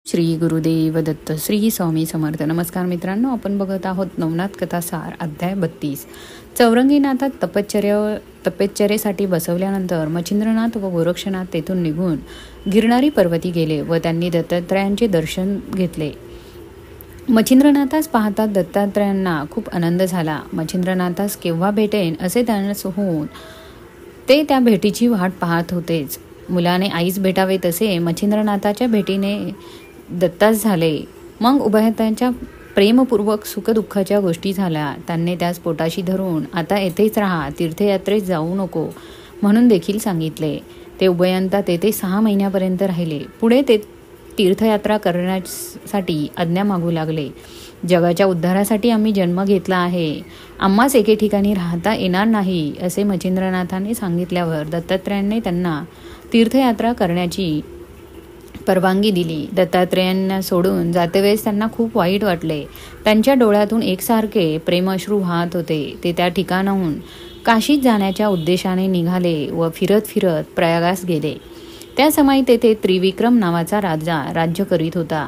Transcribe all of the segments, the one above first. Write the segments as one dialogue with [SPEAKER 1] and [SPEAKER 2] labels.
[SPEAKER 1] श्री गुरुदेव दत्त. श्री स्वामी समर्थ. नमस्कार मित्रांनो, आपण बघत आहोत नवनाथ कथासार अध्याय 32. चौरंगीनाथात तपश्चर्येसाठी बसवल्यानंतर मच्छिंद्रनाथ व गोरक्षनाथ तेथून निघून गिरणारी पर्वती गेले व त्यांनी दत्तात्रयांचे दर्शन घेतले. मच्छिंद्रनाथास पाहतात दत्तात्रयांना खूप आनंद झाला. मच्छिंद्रनाथास केव्हा भेटेन असे त्यांना होऊन ते त्या भेटीची वाट पाहत होतेच. मुलाने आईस भेटावे तसे मच्छिंद्रनाथाच्या भेटीने दत्तास झाले. मग उभयतांच्या प्रेमपूर्वक सुखदुःखाच्या गोष्टी झाल्या. त्यांनी त्यास पोटाशी धरून आता येथेच राहा, तीर्थयात्रेत जाऊ नको म्हणून देखील सांगितले. ते उभयंता तेथे 6 महिन्यापर्यंत राहिले. पुढे ते तीर्थयात्रा करण्यासाठी आज्ञा मागू लागले. जगाच्या उद्धारासाठी आम्ही जन्म घेतला आहे, आम्हास एके ठिकाणी राहता येणार नाही असे मच्छिंद्रनाथाने सांगितल्यावर दत्तात्रयांनी त्यांना तीर्थयात्रा करण्याची परवानगी दिली. दत्तात्रयांना सोडून जातेवेळेस त्यांना खूप वाईट वाटले. त्यांच्या डोळ्यातून एकसारखे प्रेमाश्रू वाहत होते. ते त्या ठिकाणाहून काशीत जाण्याच्या उद्देशाने निघाले व फिरत फिरत प्रयागास गेले. त्या समयी तेथे त्रिविक्रम नावाचा राजा राज्य करीत होता.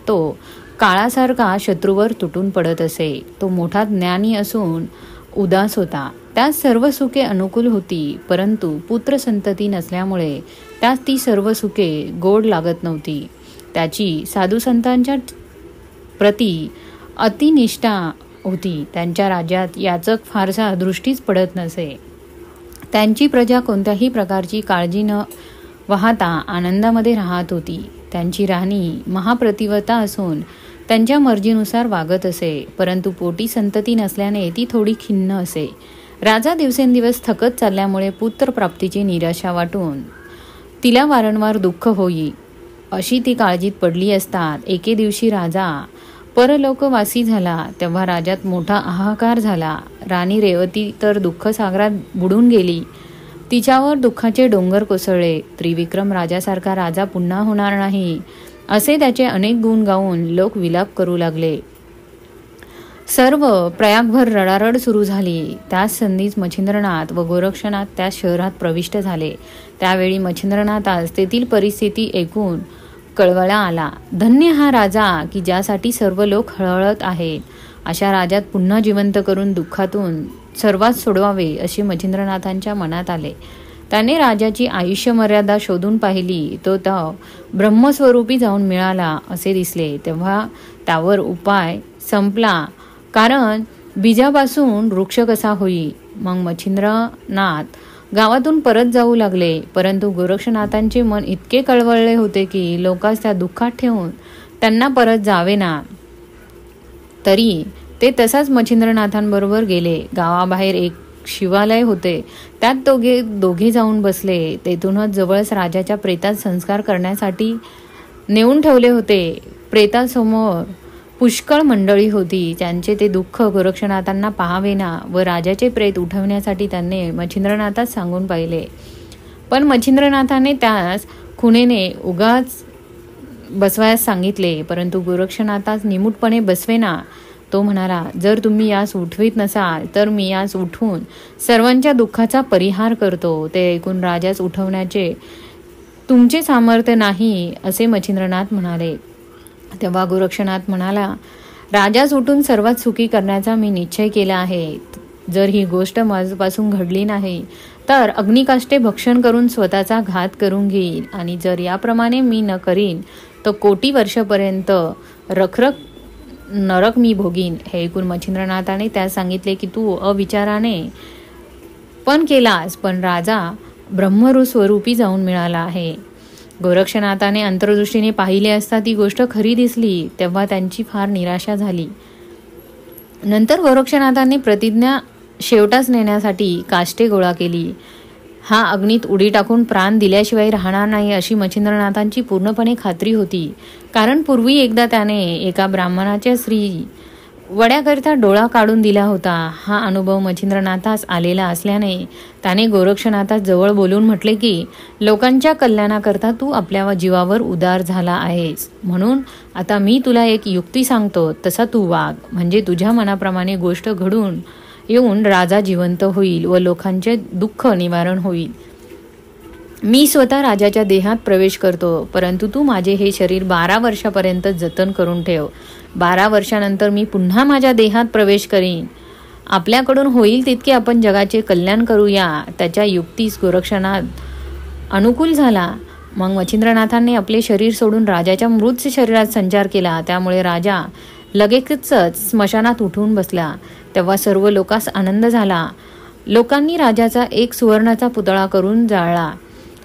[SPEAKER 1] तो काळासारखा शत्रूवर तुटून पडत असे. तो मोठा ज्ञानी असून उदास होता. त्यास सर्व सुखे अनुकूल होती, परंतु पुत्र संतती नसल्यामुळे त्यास ती सर्व सुखे गोड लागत नव्हती. त्याची साधुसंतांच्या प्रती अतिनिष्ठा होती. त्यांच्या राज्यात याचक फारसा दृष्टीच पडत नसे. त्यांची प्रजा कोणत्याही प्रकारची काळजी न वाहता आनंदामध्ये राहत होती. त्यांची राणी महाप्रतिव्रता असून त्यांच्या मर्जीनुसार वागत असे, परंतु पोटी संतती नसल्याने ती थोडी खिन्न असे. राजा दिवसेंदिवस थकत चालल्यामुळे पुत्रप्राप्तीची निराशा वाटून तिला वारंवार दुःख होई अशी ती काळजीत पडली असतात एके दिवशी राजा परलोकवासी झाला. तेव्हा राज्यात मोठा हाहाकार झाला. राणी रेवती तर दुःखसागरात बुडून गेली. तिच्यावर दुःखाचे डोंगर कोसळले. त्रिविक्रम राजासारखा राजा पुन्हा होणार नाही असे त्याचे अनेक गुण गाऊन लोक विलाप करू लागले. सर्व प्रयागभर रडारड सुरू झाली. त्याच संधीच मच्छिंद्रनाथ व गोरक्षनाथ त्या शहरात प्रविष्ट झाले. त्यावेळी मच्छिंद्रनाथास तेथील परिस्थिती ऐकून कळवळा आला. धन्य हा राजा की ज्यासाठी सर्व लोक हळहळत आहेत. अशा राजात पुन्हा जिवंत करून दुःखातून सर्वात सोडवावे असे मच्छिंद्रनाथांच्या मनात आले. त्याने राजाची आयुष्य मर्यादा शोधून पाहिली. तो ब्रह्मस्वरूपी जाऊन मिळाला असे दिसले. तेव्हा त्यावर उपाय संपला, कारण बीजापासून वृक्ष कसा होई. मग मच्छिंद्रनाथ गावातून परत जाऊ लागले, परंतु गोरक्षनाथांचे मन इतके कळवळले होते की लोकांस त्या दुःखात ठेवून त्यांना परत जावेना. तरी ते तसाच मच्छिंद्रनाथांबरोबर गेले. गावाबाहेर एक शिवालय होते. त्यात दोघे जाऊन बसले. तेथूनच जवळच राजाच्या प्रेतात संस्कार करण्यासाठी नेऊन ठेवले होते. प्रेतासमोर पुष्कळ मंडळी होती. त्यांचे ते दुःख गोरक्षनाथांना पाहावेना व राजाचे प्रेत उठवण्यासाठी त्यांनी मच्छिंद्रनाथास सांगून पाहिले. पण मच्छिंद्रनाथाने त्यास खुणेने उगाच बसवायस सांगितले, परंतु गोरक्षनाथास निमूटपणे बसवेना. तो म्हणाला, जर तुम्ही यास उठवीत नसाल तर मी यास उठवून सर्वांच्या दुःखाचा परिहार करतो. ते ऐकून राजास उठवण्याचे तुमचे सामर्थ्य नाही असे मच्छिंद्रनाथ म्हणाले. तेव्हा गोरक्षनाथ म्हणाला, राजास उठून सर्वात सुखी करण्याचा मी निश्चय केला आहे. जर ही गोष्ट माझपासून घडली नाही तर अग्निकाष्टे भक्षण करून स्वतःचा घात करून घेईन, आणि जर याप्रमाणे मी न करीन तर कोटी वर्षापर्यंत नरक मी भोगीन. हे ऐकून मच्छिंद्रनाथाने त्यास सांगितले की तू अविचाराने पण केलास, पण राजा ब्रह्मस्वरूपी जाऊन मिळाला आहे. गोरक्षनाथाने अंतर्दृष्टीने पाहिले असता ती गोष्ट खरी दिसली. तेव्हा त्यांची फार निराशा झाली. नंतर गोरक्षनाथांनी प्रतिज्ञा शेवटास नेण्यासाठी काष्टे गोळा केली. हा अग्नीत उडी टाकून प्राण दिल्याशिवाय राहणार नाही अशी मच्छिंद्रनाथांची पूर्णपणे खात्री होती, कारण पूर्वी एकदा त्याने एका ब्राह्मणाच्या स्त्री वड्याकरिता डोळा काढून दिला होता. हा अनुभव मच्छिंद्रनाथास आलेला असल्याने त्याने गोरक्षनाथास जवळ बोलून म्हटले की लोकांच्या कल्याणाकरता तू आपल्या जीवावर उदार झाला आहेस, म्हणून आता मी तुला एक युक्ती सांगतो, तसा तू वाग. म्हणजे तुझ्या मनाप्रमाणे गोष्ट घडून येऊन राजा जिवंत होईल व लोकांचे दुःख निवारण होईल. मी स्वतः राजाच्या देहात प्रवेश करतो, परंतु तू माझे हे शरीर 12 वर्षापर्यंत जतन करून ठेव. 12 वर्षानंतर मी पुन्हा माझ्या देहात प्रवेश करीन. आपल्याकडून होईल तितके आपण जगाचे कल्याण करूया. त्याच्या युक्तीस गोरक्षनाथ अनुकूल झाला. मग मच्छिंद्रनाथांनी आपले शरीर सोडून राजाच्या मृत शरीरात संचार केला. त्यामुळे राजा लगेचच स्मशानात उठून बसला. तेव्हा सर्व लोकांस आनंद झाला. लोकांनी राजाचा एक सुवर्णाचा पुतळा करून जाळला.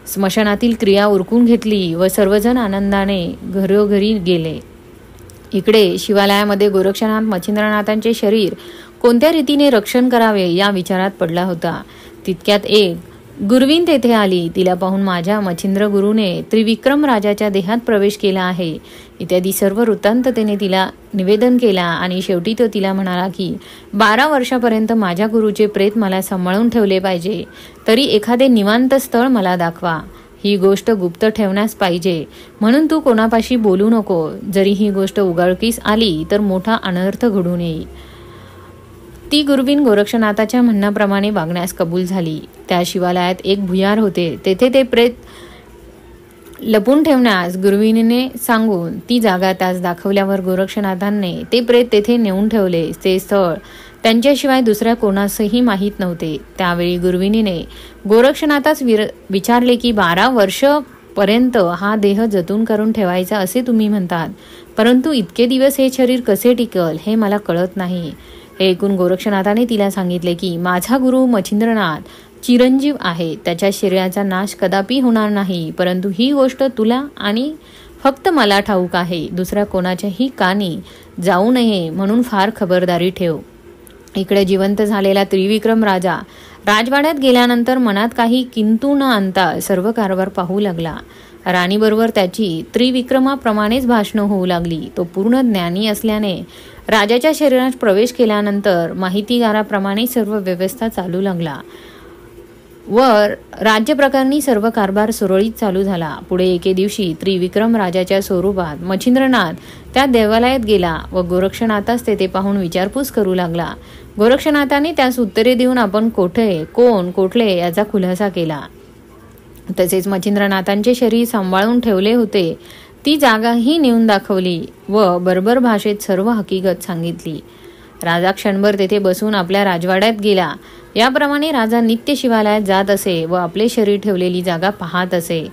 [SPEAKER 1] स्मशानातील क्रिया उरकून घेतली व सर्वजण आनंदाने घरोघरी गेले. इकडे शिवालयामध्ये गोरक्षनाथ मच्छिंद्रनाथांचे शरीर कोणत्या रीतीने रक्षण करावे या विचारात पडला होता. तितक्यात एक गुरवीन तेथे आली. तिला पाहून माझ्या मच्छिंद्र गुरुने त्रिविक्रम राजाच्या देहात प्रवेश केला आहे इत्यादी सर्व वृत्तांत त्याने तिला निवेदन केला. आणि शेवटी तो तिला म्हणाला की 12 वर्षापर्यंत माझ्या गुरुचे प्रेत मला सांभाळून ठेवले पाहिजे. तरी एखादे निवांत स्थळ मला दाखवा. ही गोष्ट गुप्त ठेवण्यास पाहिजे, म्हणून तू कोणापाशी बोलू नको. जरी ही गोष्ट उघडकीस आली तर मोठा अनर्थ घडून येईल. ती गुरवीन गोरक्षनाथाच्या म्हणण्याप्रमाणे वागण्यास कबूल झाली. त्या शिवालयात एक भुयार होते. तेथे ते प्रेत लपून ठेवण्यास गुरविनीने सांगून ती जागा त्यास दाखवल्यावर गोरक्षनाथांनी ते प्रेत तेथे नेऊन ठेवले. ते स्थळ त्यांच्याशिवाय दुसऱ्या कोणासही माहीत नव्हते. त्यावेळी गुरविनीने गोरक्षनाथास विचारले की 12 वर्षपर्यंत हा देह जतन करून ठेवायचा असे तुम्ही म्हणतात, परंतु इतके दिवस हे शरीर कसे टिकल हे मला कळत नाही. हे ऐकून गोरक्षनाथाने तिला सांगितले की माझा गुरु मच्छिंद्रनाथ चिरंजीव आहे. त्याच्या शरीराचा नाश कदापि होणार नाही, परंतु ही गोष्ट तुला आणि फक्त मला ठाऊक आहे. दुसऱ्या कोणाच्याही कानी जाऊ नये म्हणून फार खबरदारी ठेव. इकडे जिवंत झालेला त्रिविक्रम राजा राजवाड्यात गेल्यानंतर मनात काही किंतु न आणता सर्व कारभार पाहू लागला. राणीबरोबर त्याची त्रिविक्रमाप्रमाणेच भाषणं होऊ लागली. तो पूर्ण ज्ञानी असल्याने राजाच्या शरीरात प्रवेश केल्यानंतर माहितीगाराप्रमाणे सर्व व्यवस्था चालू लागला व राज्यप्रकरणी सर्व कारभार सुरळीत चालू झाला. पुढे एके दिवशी त्रिविक्रम राजाच्या स्वरूपात मच्छिंद्रनाथ त्या देवालयात गेला व गोरक्षनाथास तेथे पाहून विचारपूस करू लागला. गोरक्षनाथाने त्यास उत्तरे देऊन आपण कोण कोठले याचा खुलासा केला. तसेच मच्छिंद्रनाथांचे शरीर सांभाळून ठेवले होते ती जागाही नेऊन दाखवली व बरोबर भाषेत सर्व हकीकत सांगितली. राजा क्षणभर तेथे बसून आपल्या राजवाड्यात गेला. याप्रमाणे राजा नित्य शिवालयात जात असे व आपले शरीर ठेवलेली जागा पाहत असे.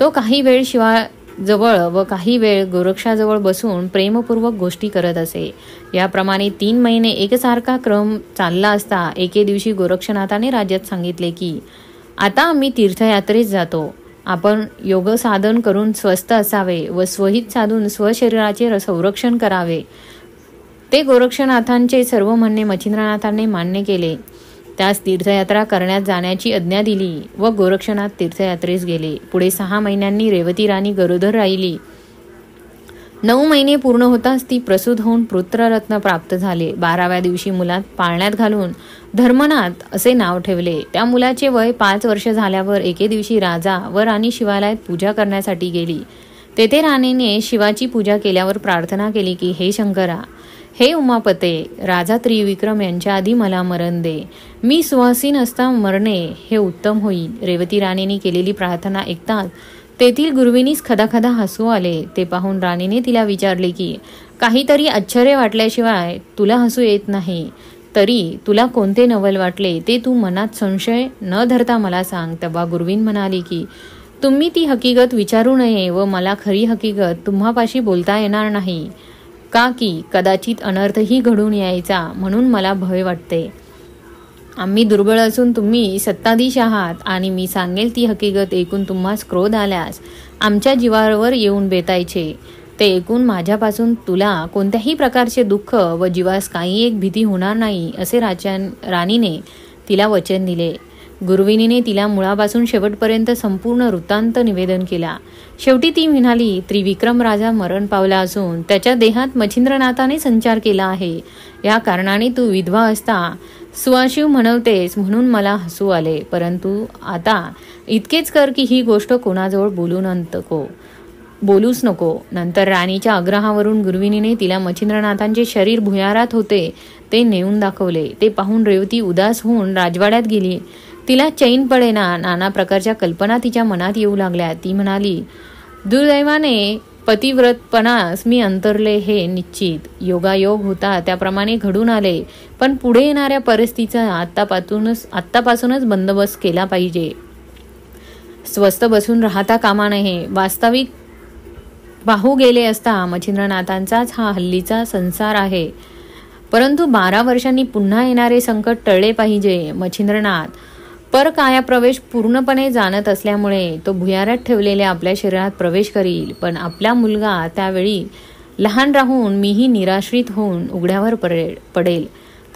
[SPEAKER 1] तो काही वेळ शिवाजवळ व काही वेळ गोरक्षाजवळ बसून प्रेमपूर्वक गोष्टी करत असे. याप्रमाणे 3 महिने एकसारखा क्रम चालला असता एके दिवशी गोरक्षनाथाने राजात सांगितले की आता आम्ही तीर्थयात्रेस जातो. आपण योग साधन करून स्वस्थ असावे व स्वहित साधून स्वशरीराचे संरक्षण करावे. ते गोरक्षनाथांचे सर्व म्हणणे मच्छिंद्रनाथांनी मान्य केले. त्यास तीर्थयात्रा करण्यात जाण्याची आज्ञा दिली व गोरक्षनाथ तीर्थयात्रेस गेले. पुढे 6 महिन्यांनी रेवती राणी गरोदर राहिली. 9 महिने पूर्ण होताच ती प्रसूत होऊन पुत्ररत्न प्राप्त झाले. 12व्या दिवशी मुलात पाळण्यात घालून धर्मनाथ असे नाव ठेवले. त्या मुलाचे वय 5 वर्ष झाल्यावर एके दिवशी राजा व राणी शिवालयात पूजा करण्यासाठी गेली. तेथे राणीने शिवाची पूजा केल्यावर प्रार्थना केली की हे शंकरा, हे उमापते, राजा त्रिविक्रम यांच्या आधी मला मरण दे. मी सुवासीन असता मरणे हे उत्तम होईल. रेवती राणीने केलेली प्रार्थना ऐकताच तेथील गुरविनीस खदाखदा हसू आले. ते पाहून राणीने तिला विचारले की काहीतरी आश्चर्य वाटल्याशिवाय तुला हसू येत नाही. तरी तुला कोणते नवल वाटले ते तू मनात संशय न धरता मला सांग. तेव्हा गुरवीन म्हणाली की तुम्ही ती हकीकत विचारू नये व मला खरी हकीकत तुम्हापाशी बोलता येणार नाही. का की कदाचित अनर्थही घडून यायचा म्हणून मला भय वाटते. आम्ही दुर्बळ असून तुम्ही सत्ताधीश आहात आणि मी सांगेल ती हकीकत ऐकून तुम्हास क्रोध आल्यास आमच्या जीवावर येऊन बेतायचे. ते ऐकून माझ्यापासून तुला कोणत्याही प्रकारचे दुःख व जीवास काही एक भीती होणार नाही असे राणीने तिला वचन दिले. गुरविनीने तिला मुळापासून शेवटपर्यंत संपूर्ण वृत्तांत निवेदन केला. शेवटी ती म्हणाली, त्रिविक्रम राजा मरण पावला असून त्याच्या देहात मच्छिंद्रनाथाने संचार केला आहे. या कारणाने तू विधवा असता सुवाशिव म्हणवतेस म्हणून मला हसू आले. परंतु आता इतकेच कर की ही गोष्ट कोणाजवळ बोलूच नको. नंतर राणीच्या आग्रहावरून गुरविनीने तिला मच्छिंद्रनाथांचे शरीर भुयारात होते ते नेऊन दाखवले. ते पाहून रेवती उदास होऊन राजवाड्यात गेली. तिला चैन पडेना, नाना प्रकारच्या कल्पना तिच्या मनात येऊ लागल्या. ती म्हणाली, दुर्दैवाने पतिव्रतपणास मी अंतरले हे निश्चित. योगायोग होता त्याप्रमाणे घडून आले, पण पुढे येणाऱ्या परिस्थितीचा आत्तापासूनच बंदोबस्त केला पाहिजे. स्वस्थ बसून राहता कामा नये. वास्तविक पाहू गेले असता मच्छिंद्रनाथांचाच हा हल्लीचा संसार आहे. परंतु 12 वर्षांनी पुन्हा येणारे संकट टळले पाहिजे. मच्छिंद्रनाथ परकायाप्रवेश पूर्णपणे जाणत असल्यामुळे तो भुयारात ठेवलेल्या आपल्या शरीरात प्रवेश करील, पण आपला मुलगा त्यावेळी लहान राहून मीही निराश्रित होऊन उघड्यावर पडेल.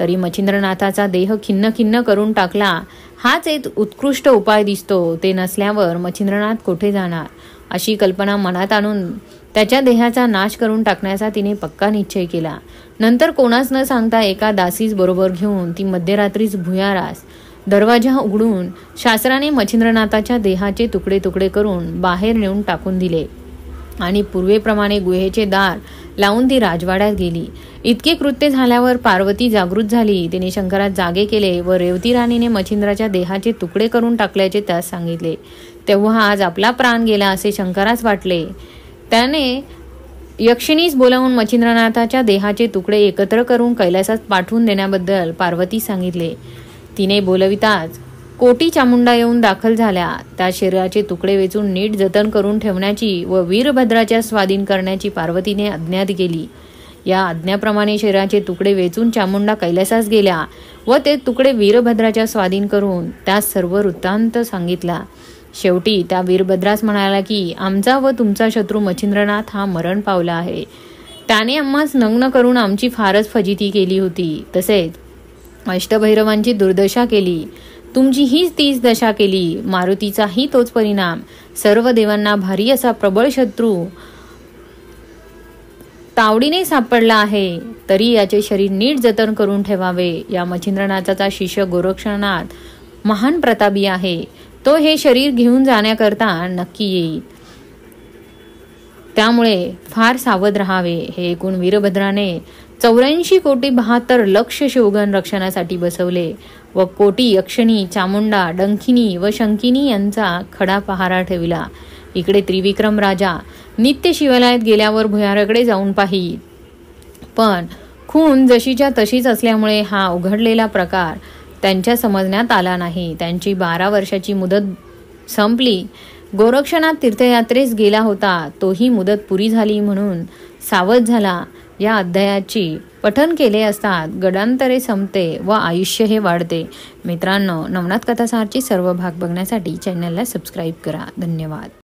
[SPEAKER 1] तरी मच्छिंद्रनाथाचा देह खिन्न खिन्न करून टाकला हाच एक उत्कृष्ट उपाय दिसतो. ते नसल्यावर मच्छिंद्रनाथ कोठे जाणार, अशी कल्पना मनात आणून त्याच्या देहाचा नाश करून टाकण्याचा तिने पक्का निश्चय केला. नंतर कोणास न सांगता एका दासीस बरोबर घेऊन ती मध्यरात्रीच भुयारास दरवाजा उघडून शास्त्राने मच्छिंद्रनाथाच्या देहाचे तुकडे तुकडे करून बाहेर नेऊन टाकून दिले आणि पूर्वेप्रमाणे गुहेचे दार लावून ती राजवाड्यात गेली. इतके कृत्य झाल्यावर पार्वती जागृत झाली. तिने शंकरात जागे केले व रेवती राणीने मच्छिंद्राच्या देहाचे तुकडे करून टाकल्याचे त्यास सांगितले. तेव्हा आज आपला प्राण गेला असे शंकरास वाटले. त्याने यक्षिणीस बोलावून मच्छिंद्रनाथाच्या देहाचे तुकडे एकत्र करून कैलासात पाठवून देण्याबद्दल पार्वती सांगितले. तिने बोलविताच कोटी चामुंडा येऊन दाखल झाल्या. त्या शरीराचे तुकडे वेचून नीट जतन करून ठेवण्याची व वीरभद्राच्या स्वाधीन करण्याची पार्वतीने आज्ञा केली. या आज्ञाप्रमाणे शरीराचे तुकडे वेचून चामुंडा कैलासास गेल्या व ते तुकडे वीरभद्राच्या स्वाधीन करून त्यास सर्व वृत्तांत सांगितला. शेवटी त्या वीरभद्रास म्हणाला की आमचा व तुमचा शत्रू मच्छिंद्रनाथ हा मरण पावला आहे. त्याने आम्हास नग्न करून आमची फारच फजिती केली होती. तसेच अष्टभैरवांची दुर्दशा केली. तुमची हीच तीच दशा केली. मारुतीचाही तोच परिणाम. सर्व देवांना भारी असा प्रबळ शत्रू तावडीने सापडला आहे. तरी याचे शरीर नीट जतन करून ठेवावे. या मच्छिंद्रनाथाचा शिष्य गोरक्षनाथ महान प्रतापी आहे. तो हे शरीर घेऊन जाण्याकरता नक्की येईल. त्यामुळे फार सावध राहावे. हे ऐकून वीरभद्राने 84,72,00,000 शिवगण रक्षणासाठी बसवले व कोटी यक्षिणी, चामुंडा, डंखिनी व शंकिनी यांचा खडा पहारा ठेवला. इकडे त्रिविक्रम राजा नित्य शिवालयात गेल्यावर भुयाराकडे जाऊन पाही, पण खून जशीच्या तशीच असल्यामुळे हा उघडलेला प्रकार त्यांच्या समजण्यात आला नाही. त्यांची 12 वर्षाची मुदत संपली. गोरक्षनाथ तीर्थयात्रेस गेला होता. तोही मुदत पुरी झाली म्हणून सावध झाला. या अध्यायाची पठन केले असता गडांतरे संपते व आयुष्य हे वाढते. मित्रांनो, नवनाथ कथासारचे सर्व भाग बघण्यासाठी चॅनलला सबस्क्राईब करा. धन्यवाद.